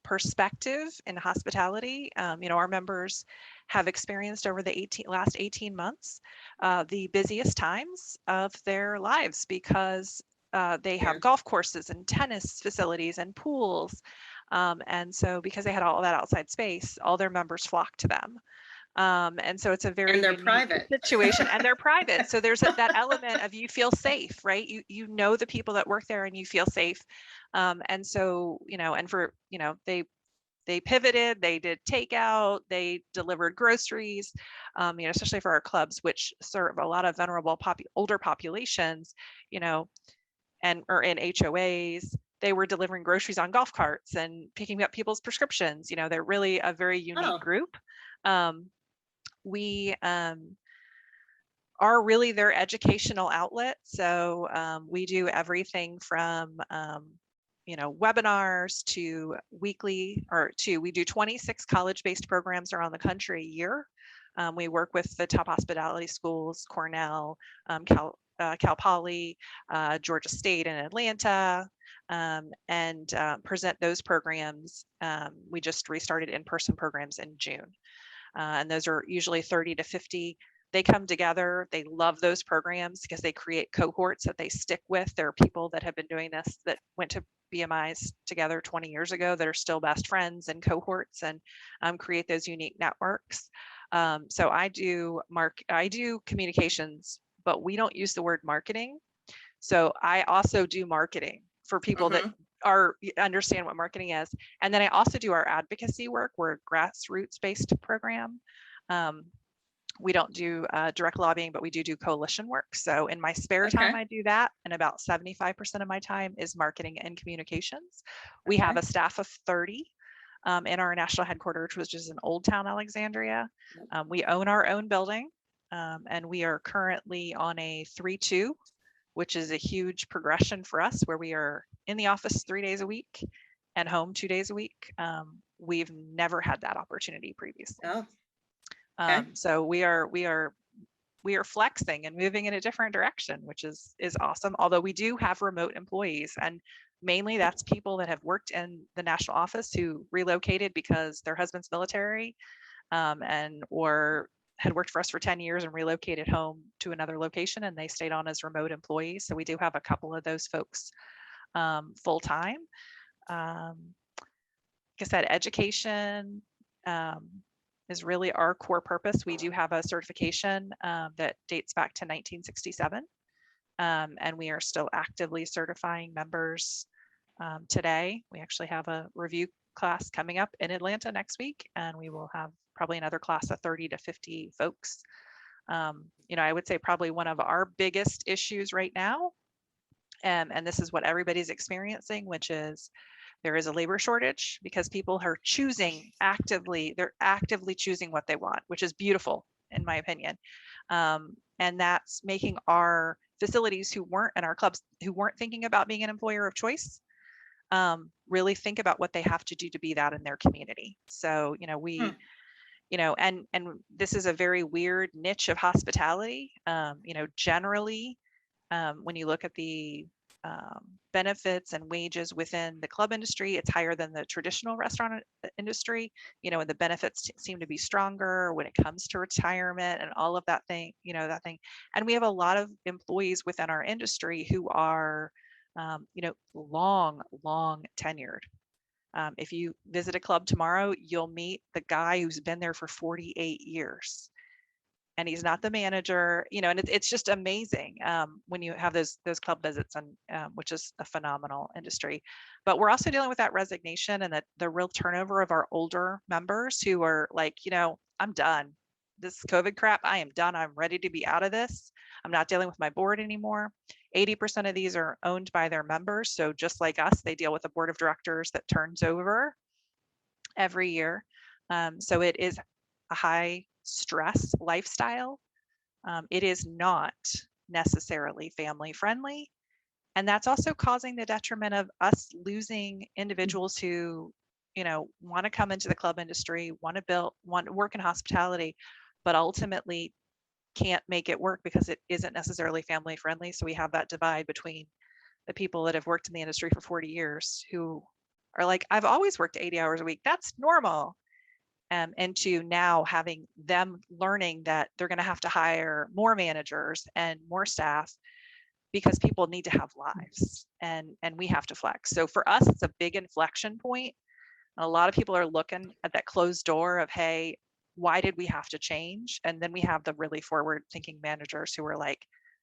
perspective in hospitality. Our members have experienced over the last 18 months the busiest times of their lives because they have golf courses and tennis facilities and pools. And so because they had all that outside space, all their members flock to them. And so it's a very they're unique private. situation, and they're private. So there's that element of you feel safe, right? You know the people that work there and you feel safe. And so, they pivoted, they did takeout, they delivered groceries, especially for our clubs, which serve a lot of vulnerable older populations, or in HOAs. They were delivering groceries on golf carts and picking up people's prescriptions. They're really a very unique group. We are really their educational outlet. So we do everything from webinars to we do 26 college-based programs around the country a year. We work with the top hospitality schools, Cornell, Cal Poly, Georgia State and Atlanta, and present those programs. We just restarted in-person programs in June. And those are usually 30 to 50. They come together. They love those programs because they create cohorts that they stick with. There are people that have been doing this that went to BMIs together 20 years ago that are still best friends and cohorts and create those unique networks. So I do communications, but we don't use the word marketing. So I also do marketing for people that understand what marketing is. And then I also do our advocacy work. We're a grassroots based program. We don't do direct lobbying, but we do coalition work. So in my spare time, I do that. And about 75% of my time is marketing and communications. We have a staff of 30 in our national headquarters, which is in Old Town Alexandria. We own our own building, and we are currently on a 3-2, which is a huge progression for us, where we are in the office 3 days a week and home 2 days a week. We've never had that opportunity previously. Oh, so we are flexing and moving in a different direction, which is awesome. Although we do have remote employees, and mainly that's people that have worked in the national office who relocated because their husband's military, and or had worked for us for 10 years and relocated home to another location, and they stayed on as remote employees. So we do have a couple of those folks full time. Like I said, education is really our core purpose. We do have a certification that dates back to 1967, and we are still actively certifying members today. We actually have a review class coming up in Atlanta next week, and we will have probably another class of 30 to 50 folks. I would say probably one of our biggest issues right now, and this is what everybody's experiencing, which is there is a labor shortage because people are they're actively choosing what they want, which is beautiful in my opinion. And that's making our facilities who weren't in our clubs, who weren't thinking about being an employer of choice, really think about what they have to do to be that in their community. So, and this is a very weird niche of hospitality. Generally, when you look at the benefits and wages within the club industry, it's higher than the traditional restaurant industry, and the benefits seem to be stronger when it comes to retirement and all of that thing. And we have a lot of employees within our industry who are, long tenured. If you visit a club tomorrow, you'll meet the guy who's been there for 48 years. And he's not the manager, and it's just amazing when you have those club visits, and which is a phenomenal industry. But we're also dealing with that resignation and the real turnover of our older members who are like, I'm done. This COVID crap, I am done. I'm ready to be out of this. I'm not dealing with my board anymore. 80% of these are owned by their members. So just like us, they deal with a board of directors that turns over every year. So it is a high stress lifestyle. It is not necessarily family friendly. And that's also causing the detriment of us losing individuals who, want to come into the club industry, want to work in hospitality, but ultimately can't make it work because it isn't necessarily family friendly. So we have that divide between the people that have worked in the industry for 40 years who are like, I've always worked 80 hours a week. That's normal. And to now having them learning that they're going to have to hire more managers and more staff because people need to have lives, and we have to flex. So for us, it's a big inflection point. And a lot of people are looking at that closed door of, hey, why did we have to change? And then we have the really forward thinking managers who are like,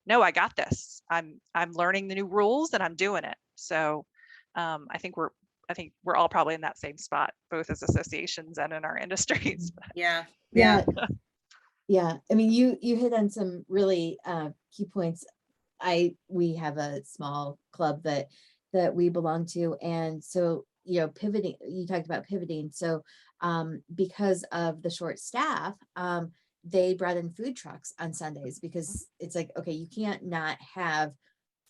no, I got this. I'm learning the new rules and I'm doing it. So I think we're all probably in that same spot, both as associations and in our industries. Yeah. Yeah. I mean, you hit on some really key points. We have a small club that we belong to. And so, pivoting, you talked about pivoting. So because of the short staff, they brought in food trucks on Sundays because it's like, okay, you can't not have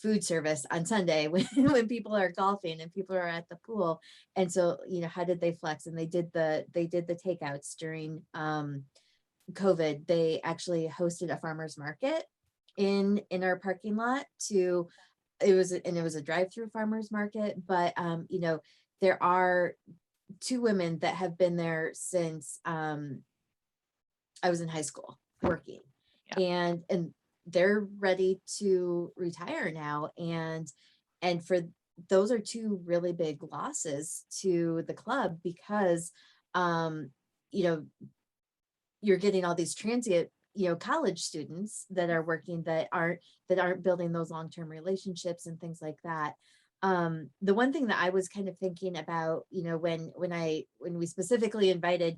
food service on Sunday when people are golfing and people are at the pool. And so, how did they flex? And they did the takeouts during COVID. They actually hosted a farmer's market in our parking lot it was a drive-through farmer's market, but there are 2 women that have been there since I was in high school working. Yeah. And they're ready to retire now. And for those are 2 really big losses to the club because, you're getting all these transient, college students that are working that aren't building those long-term relationships and things like that. The one thing that I was kind of thinking about, when we specifically invited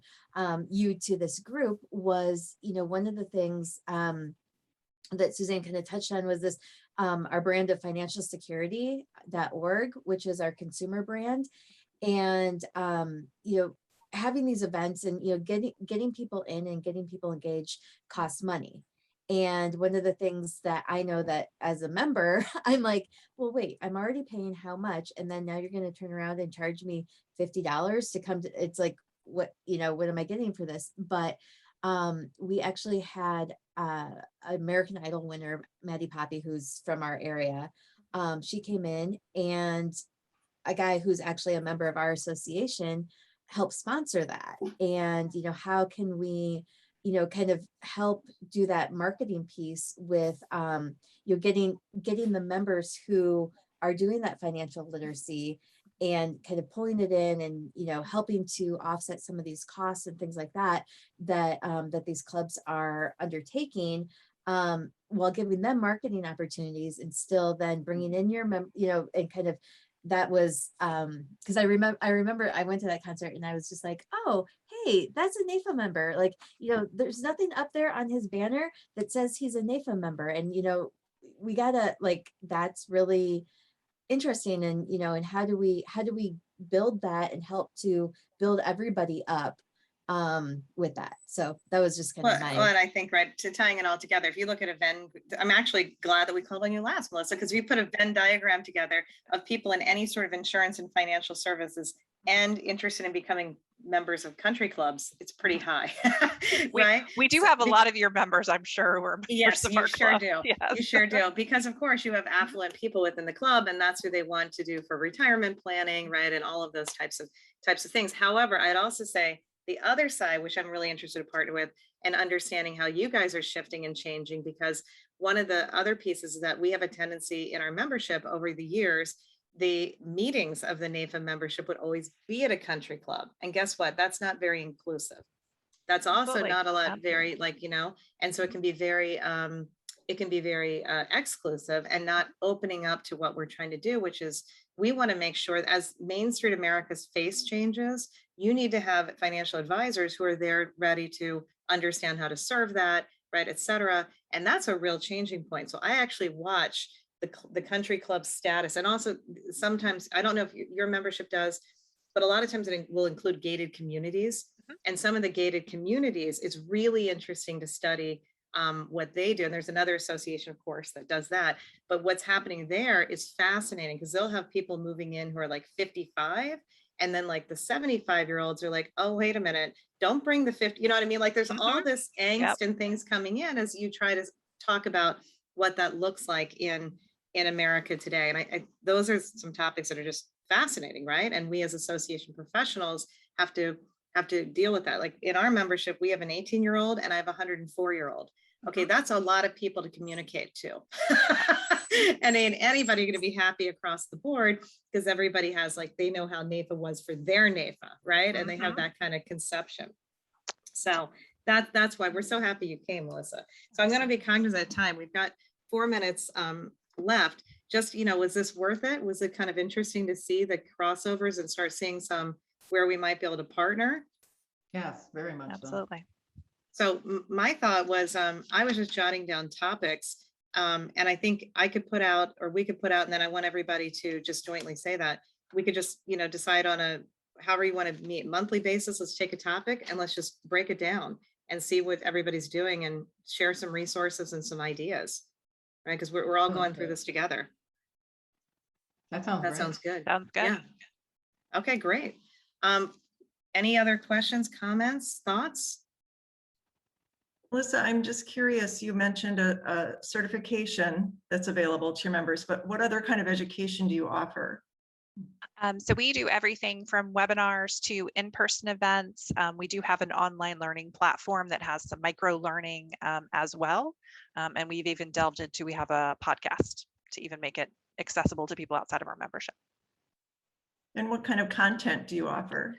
you to this group was, one of the things that Suzanne kind of touched on was this, our brand of financial security.org, which is our consumer brand. And, having these events and, getting people in and getting people engaged costs money. And one of the things that I know that as a member, I'm like, well, wait, I'm already paying how much? And then now you're going to turn around and charge me $50 to come to, it's like, what am I getting for this? But we actually had American Idol winner, Maddie Poppy, who's from our area. She came in, and a guy who's actually a member of our association helped sponsor that. And, how can we, kind of help do that marketing piece with, getting the members who are doing that financial literacy and kind of pulling it in and, helping to offset some of these costs and things like that, that these clubs are undertaking, while giving them marketing opportunities and still then bringing in your, and kind of, that was because I remember I went to that concert and I was just like, oh, hey, that's a NAFA member. Like, there's nothing up there on his banner that says he's a NAFA member. And, we gotta, like, that's really interesting. And, and how do we build that and help to build everybody up with that? So that was just kind of Well, and I think, right, to tying it all together, if you look at a Venn, I'm actually glad that we called on you last, Melissa, because we put a Venn diagram together of people in any sort of insurance and financial services and interested in becoming members of country clubs. It's pretty high, right? We do have a lot of your members, I'm sure, who are members Yes, of you our sure club. do. Yes. You sure do. Because of course you have affluent people within the club, and that's who they want to do for retirement planning, right? And all of those types of things. However, I'd also say the other side, which I'm really interested to partner with, and understanding how you guys are shifting and changing, because one of the other pieces is that we have a tendency in our membership over the years, the meetings of the NAFA membership would always be at a country club. And guess what? That's not very inclusive. That's also Absolutely. not a lot, Absolutely. very, like, and so it can be very, exclusive and not opening up to what we're trying to do, which is we want to make sure that as Main Street America's face changes, you need to have financial advisors who are there ready to understand how to serve that, right, et cetera. And that's a real changing point. So I actually watch the country club status. And also sometimes, I don't know if your membership does, but a lot of times it will include gated communities. And some of the gated communities, it's really interesting to study what they do. And there's another association, of course, that does that. But what's happening there is fascinating, because they'll have people moving in who are like 55. And then like the 75-year-olds are like, oh, wait a minute, don't bring the 50, you know what I mean? Like there's all this angst and things coming in as you try to talk about what that looks like in America today. And I those are some topics that are just fascinating, right? And we as association professionals have to deal with that. Like in our membership, we have an 18-year-old and I have a 104-year-old. Okay, that's a lot of people to communicate to. And ain't anybody going to be happy across the board, because everybody has, like, they know how NAFA was for their NAFA, right? And they have that kind of conception. So that's why we're so happy you came, Melissa. So I'm going to be cognizant of time. We've got 4 minutes left. Just, was this worth it? Was it kind of interesting to see the crossovers and start seeing some where we might be able to partner? Yes, very much. Absolutely. So my thought was, I was just jotting down topics, and I think I could put out, or we could put out, and then I want everybody to just jointly say that. We could just, decide on however you want to meet, monthly basis. Let's take a topic and let's just break it down and see what everybody's doing and share some resources and some ideas, right? Because we're all going through this together. That sounds good. Sounds good. Yeah. Okay, great. Any other questions, comments, thoughts? Melissa, I'm just curious, you mentioned a certification that's available to your members, but what other kind of education do you offer? So we do everything from webinars to in-person events. We do have an online learning platform that has some micro learning as well. And we've even delved into, we have a podcast to even make it accessible to people outside of our membership. And what kind of content do you offer?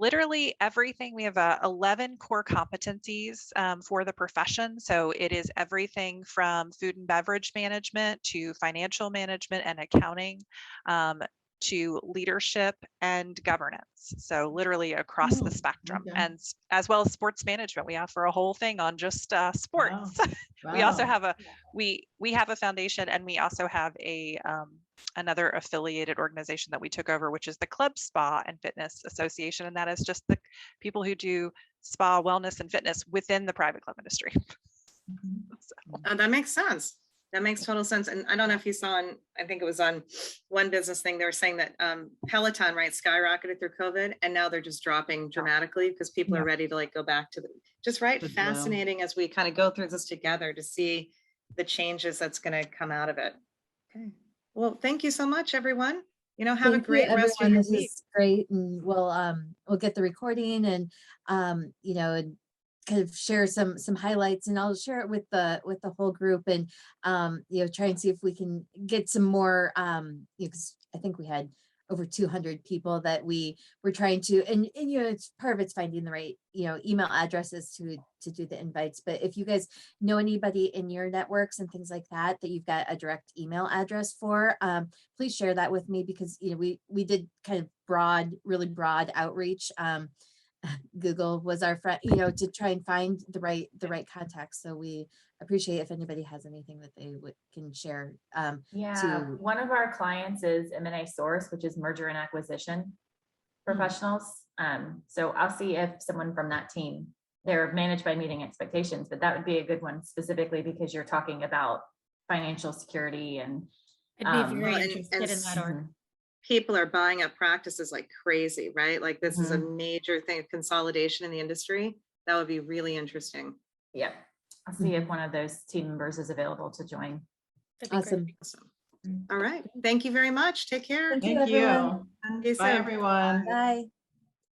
literally everything. We have 11 core competencies for the profession. So it is everything from food and beverage management to financial management and accounting, to leadership and governance. So literally across the spectrum, okay. and as well as sports management. We offer a whole thing on just sports. Wow. We also Wow. have we have a foundation, and we also have a another affiliated organization that we took over, which is the Club Spa and Fitness Association, and that is just the people who do spa, wellness, and fitness within the private club industry. Oh, that makes sense. That makes total sense. And I don't know if you saw on, I think it was on one business thing, they were saying that Peloton, right, skyrocketed through COVID, and now they're just dropping dramatically because people are ready to like go back to the, just right. Good to know. Fascinating as we kind of go through this together to see the changes that's going to come out of it. Okay. Well, thank you so much, everyone. You know, have a Thank you, great rest of everyone. your This week. is great, and we'll get the recording and you know, and kind of share some highlights, and I'll share it with the whole group, and you know, try and see if we can get some more because I think we had over 200 people that we were trying to, and you know, it's part of it's finding the right, you know, email addresses to do the invites. But if you guys know anybody in your networks and things like that you've got a direct email address for, please share that with me, because you know, we did kind of really broad outreach. Google was our friend, you know, to try and find the right contacts. So we appreciate if anybody has anything that they can share. Yeah, one of our clients is M&A Source, which is merger and acquisition professionals. So I'll see if someone from that team, they're managed by meeting expectations, but that would be a good one specifically because you're talking about financial security and I'd be very Well, interested in that org. people are buying up practices like crazy, right? Like this is a Mhm. major thing of consolidation in the industry. That would be really interesting. yeah, I'll see if one of those team members is available to join. That'd be great. Awesome. Awesome. All right. Thank you very much. Take care. Thank you, Thank you. everyone. See you Bye, soon. everyone. Bye.